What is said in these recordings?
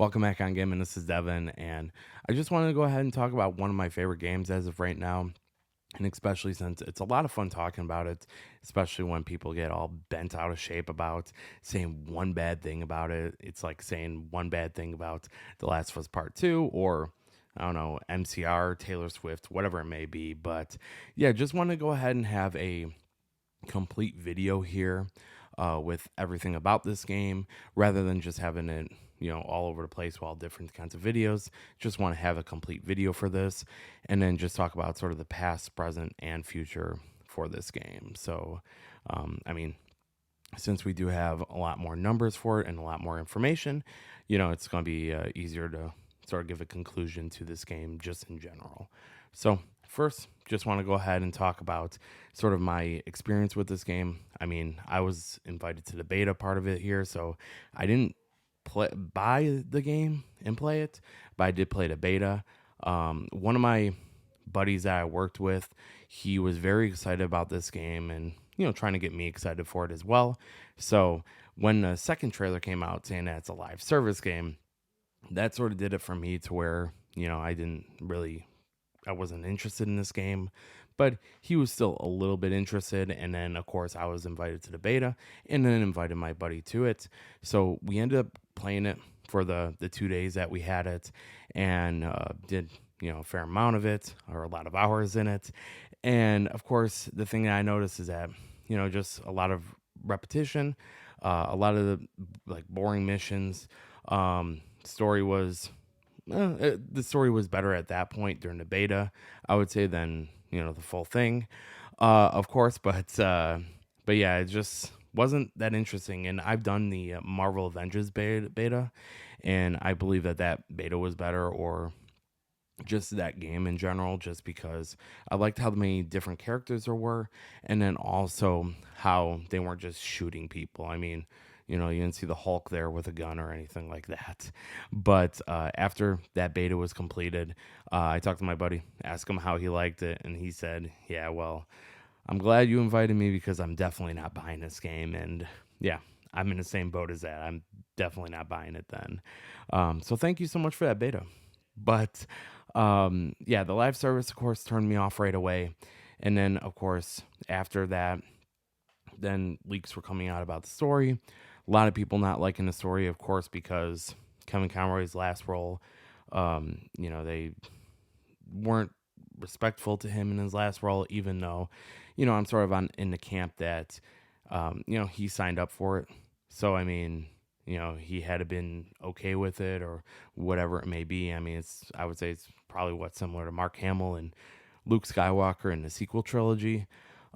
Welcome back on Gaming. This is Devin, and I just wanted to go ahead and talk about one of my favorite games as of right now. And especially since it's a lot of fun talking about it, especially when people get all bent out of shape about saying one bad thing about it. It's like saying one bad thing about The Last of Us Part 2 or, I don't know, MCR, Taylor Swift, whatever it may be. But yeah, just want to go ahead and have a complete video here with everything about this game rather than just having it all over the place with all different kinds of videos. Just want to have a complete video for this and then just talk about sort of the past, present, and future for this game. So I mean, since we do have a lot more numbers for it and a lot more information, it's going to be easier to sort of give a conclusion to this game just in general. So, first, just want to go ahead and talk about sort of my experience with this game. I mean, I was invited to the beta part of it here, so I didn't buy the game and play it, but I did play the beta. One of my buddies that I worked with, he was very excited about this game and trying to get me excited for it as well. So when the second trailer came out saying that it's a live service game, that sort of did it for me to where I wasn't interested in this game, but he was still a little bit interested. And then, of course, I was invited to the beta and then invited my buddy to it. So we ended up playing it for the 2 days that we had it and did, a fair amount of it or a lot of hours in it. And of course, the thing that I noticed is that, just a lot of repetition, a lot of the like boring missions. Story was the story was better at that point during the beta, I would say, than the full thing, of course. But yeah, it just wasn't that interesting. And I've done the Marvel Avengers beta, and I believe that beta was better, or just that game in general, just because I liked how many different characters there were, and then also how they weren't just shooting people. I mean, you didn't see the Hulk there with a gun or anything like that. But after that beta was completed, I talked to my buddy, asked him how he liked it, and he said, "Yeah, well, I'm glad you invited me because I'm definitely not buying this game." And yeah, I'm in the same boat as that. I'm definitely not buying it then. So thank you so much for that beta. But yeah, the live service, of course, turned me off right away. And then, of course, after that, then leaks were coming out about the story. A lot of people not liking the story, of course, because Kevin Conroy's last role, they weren't respectful to him in his last role, even though, I'm sort of in the camp that, he signed up for it. So, I mean, he had been okay with it or whatever it may be. I mean, I would say it's probably what's similar to Mark Hamill and Luke Skywalker in the sequel trilogy.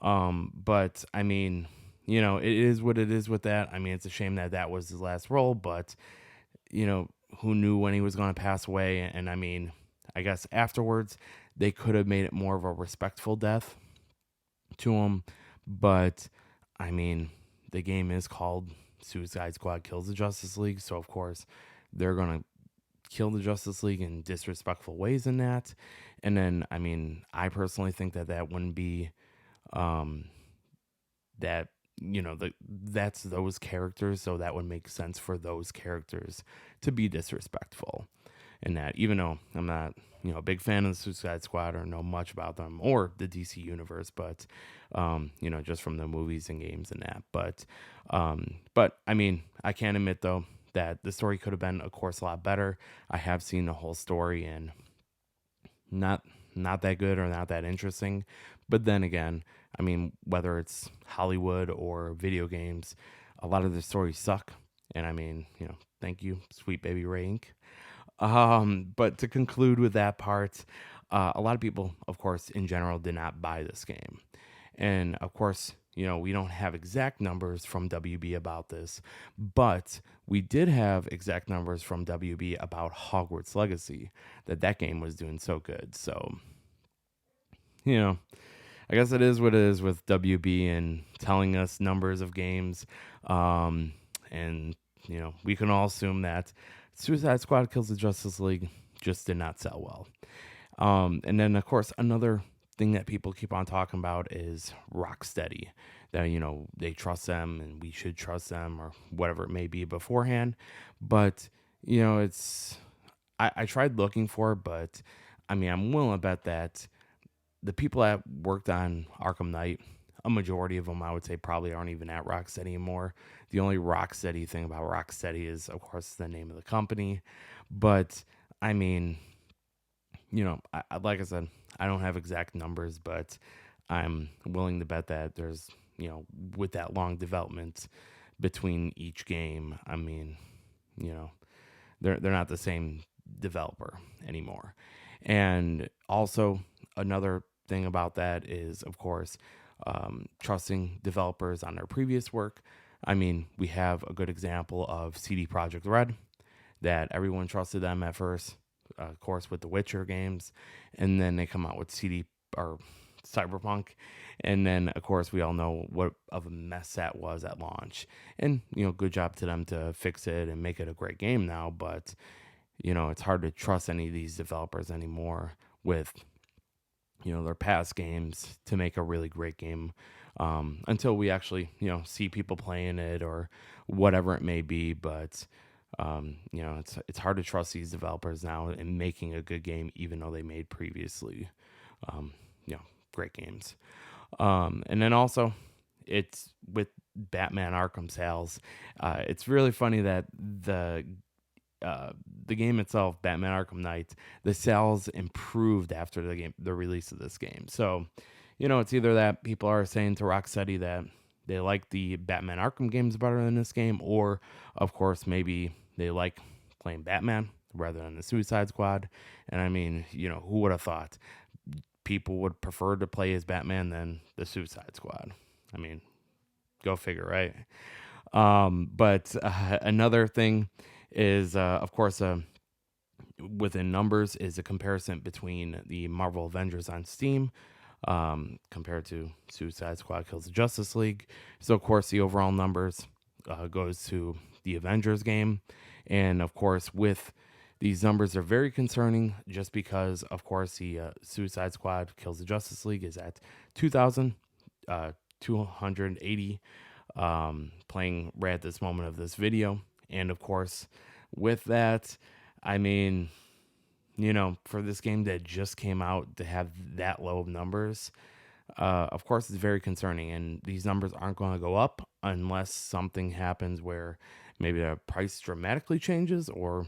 But I mean, it is what it is with that. I mean, it's a shame that that was his last role, but who knew when he was going to pass away? And I mean, I guess afterwards they could have made it more of a respectful death to him. But I mean, the game is called Suicide Squad Kills the Justice League, so of course they're gonna kill the Justice League in disrespectful ways in that. And then, I mean, I personally think that wouldn't be um, that that's those characters, so that would make sense for those characters to be disrespectful. And that, even though I'm not a big fan of the Suicide Squad or know much about them or the DC universe, but just from the movies and games and that. But I mean, I can admit though that the story could have been, of course, a lot better. I have seen the whole story and not not that good or not that interesting. But then again, I mean, whether it's Hollywood or video games, a lot of the stories suck. And I mean, thank you, sweet baby Ray Inc. But to conclude with that part, a lot of people, of course, in general, did not buy this game. And of course, we don't have exact numbers from WB about this, but we did have exact numbers from WB about Hogwarts Legacy, that game was doing so good. So, you know, I guess it is what it is with WB and telling us numbers of games. And, we can all assume that Suicide Squad Kills the Justice League just did not sell well. And then, of course, another thing that people keep on talking about is Rocksteady. That, they trust them and we should trust them or whatever it may be beforehand. But, it's I tried looking for it, but I mean, I'm willing to bet that the people that worked on Arkham Knight, a majority of them, I would say, probably aren't even at Rocksteady anymore. The only Rocksteady thing about Rocksteady is, of course, the name of the company. But I mean, like I said, I don't have exact numbers, but I'm willing to bet that there's, with that long development between each game, I mean, you know, they're not the same developer anymore. And also another thing about that is, of course, trusting developers on their previous work. I mean, we have a good example of CD Projekt Red that everyone trusted them at first, of course, with the Witcher games, and then they come out with CD or Cyberpunk, and then of course we all know what of a mess that was at launch. And good job to them to fix it and make it a great game now. But it's hard to trust any of these developers anymore with their past games to make a really great game, until we actually see people playing it or whatever it may be. But it's hard to trust these developers now in making a good game, even though they made previously um, you know great games. And then also, it's with Batman Arkham sales. It's really funny that uh, the game itself, Batman Arkham Knight, the sales improved after the release of this game. So, it's either that people are saying to Rocksteady that they like the Batman Arkham games better than this game, or of course maybe they like playing Batman rather than the Suicide Squad. And I mean, who would have thought people would prefer to play as Batman than the Suicide Squad? I mean, go figure, right? But another thing is, of course, within numbers, is a comparison between the Marvel Avengers on Steam, compared to Suicide Squad Kills the Justice League. So, of course, the overall numbers goes to the Avengers game. And, of course, with these numbers are very concerning just because, of course, the Suicide Squad Kills the Justice League is at 2,280 playing right at this moment of this video. And, of course, with that, I mean, for this game that just came out to have that low of numbers, of course, it's very concerning. And these numbers aren't going to go up unless something happens where maybe the price dramatically changes, or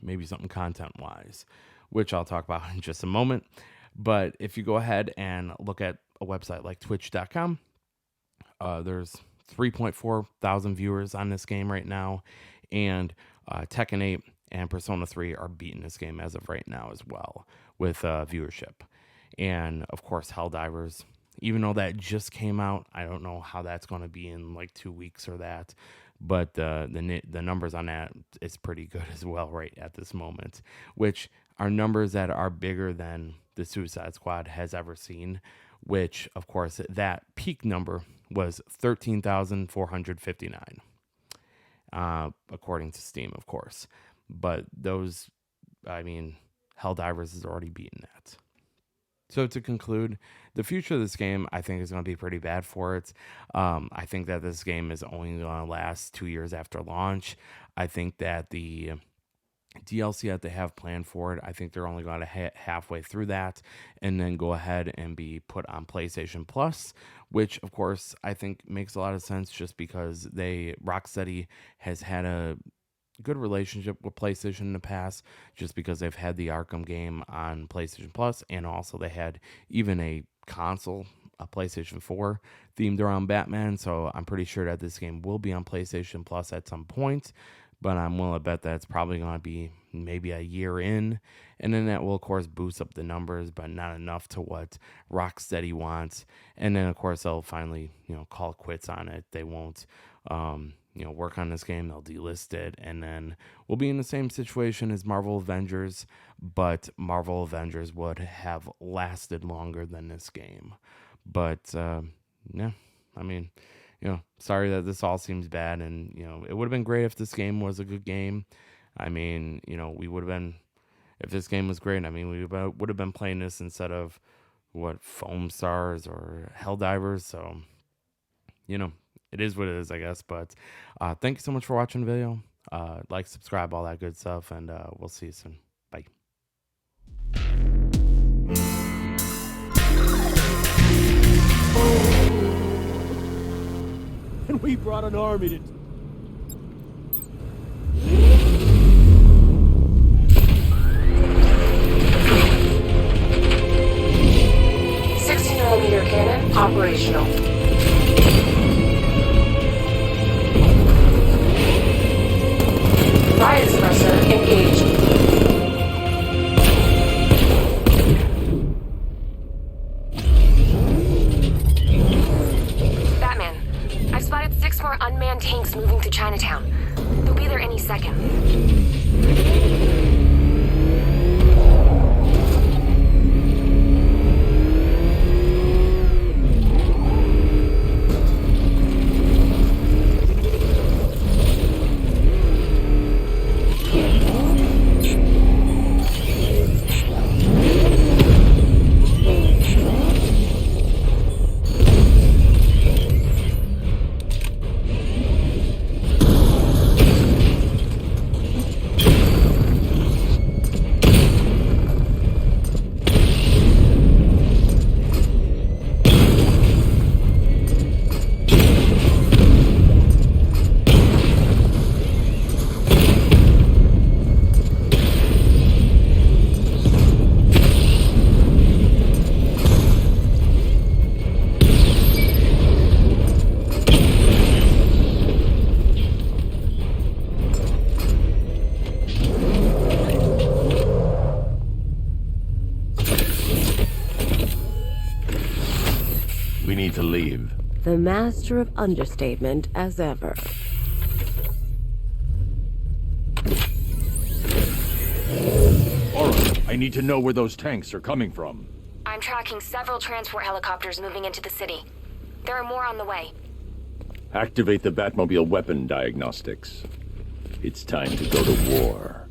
maybe something content wise, which I'll talk about in just a moment. But if you go ahead and look at a website like twitch.com, there's 3.4 thousand viewers on this game right now, and Tekken 8 and Persona 3 are beating this game as of right now as well with viewership. And of course, Helldivers, even though that just came out, I don't know how that's going to be in like 2 weeks or that, but the numbers on that is pretty good as well right at this moment, which are numbers that are bigger than the Suicide Squad has ever seen, which of course that peak number was 13,459, according to Steam, of course. But those, I mean, Helldivers has already beaten that. So to conclude, the future of this game, I think, is going to be pretty bad for it. I think that this game is only going to last 2 years after launch. I think that the DLC that they have planned for it, I think they're only going to hit halfway through that and then go ahead and be put on PlayStation Plus, which of course I think makes a lot of sense just because Rocksteady has had a good relationship with PlayStation in the past, just because they've had the Arkham game on PlayStation Plus, and also they had even a console, a PlayStation 4 themed around Batman. So I'm pretty sure that this game will be on PlayStation Plus at some point, but I'm willing to bet that it's probably going to be maybe a year in, and then that will of course boost up the numbers, but not enough to what Rocksteady wants. And then of course they'll finally call quits on it. They won't work on this game. They'll delist it, and then we'll be in the same situation as Marvel Avengers, but Marvel Avengers would have lasted longer than this game. But yeah, I mean, sorry that this all seems bad, and it would have been great if this game was a good game. I mean, we would have been, if this game was great, I mean, we would have been playing this instead of what, Foam Stars or Helldivers. So, it is what it is, I guess. But thank you so much for watching the video. Like, subscribe, all that good stuff, and we'll see you soon. Bye. And we brought an army to... 60mm cannon operational. Riot suppressor engaged. Batman, I've spotted 6 more unmanned tanks moving to Chinatown. They'll be there any second. We need to leave. The master of understatement as ever. Aura, I need to know where those tanks are coming from. I'm tracking several transport helicopters moving into the city. There are more on the way. Activate the Batmobile weapon diagnostics. It's time to go to war.